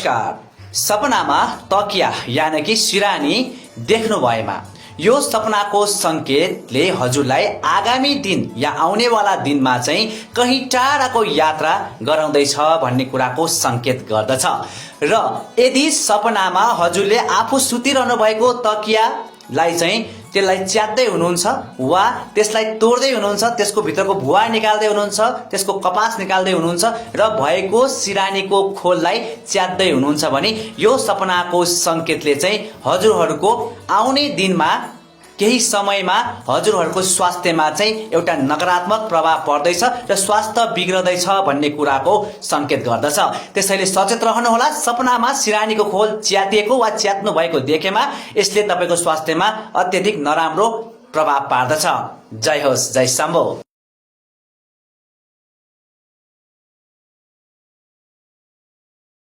नमस्कार। सपनामा तकिया यानी कि सिरानी देख्नु भएमा यो सपनाको संकेतले हजुरलाई आगामी दिन या आउनेवाला दिनमा चाहिँ कहीँ टाढाको यात्रा गराउँदैछ भन्ने कुराको संकेत गर्दछ। र यदि सपनामा हजुरले आफू सुतिरहनु भएको तकियालाई चाहिँ त्यसलाई च्यात्दै हुनुहुन्छ वा त्यसलाई तोड्दै हुनुहुन्छ, त्यसको भित्रको भुवा निकाल्दै हुनुहुन्छ, त्यसको कपास निकाल्दै हुनुहुन्छ र भएको सिरानीको खोललाई च्यात्दै हुनुहुन्छ भने यो सपनाको संकेतले चाहिँ हजुरहरूको आउने दिनमा केही समयमा हजुरहरूको स्वास्थ्यमा चाहिँ एउटा नकारात्मक प्रभाव पर्दैछ र स्वास्थ्य बिग्रदैछ भन्ने कुराको संकेत गर्दछ। त्यसैले सचेत रहनुहोला। सपनामा सिरानीको खोल च्यातिएको वा च्यात्नु भएको देखेमा यसले तपाईको स्वास्थ्यमा अत्यधिक नराम्रो प्रभाव पार्दछ। जय होस्, जय शम्भो।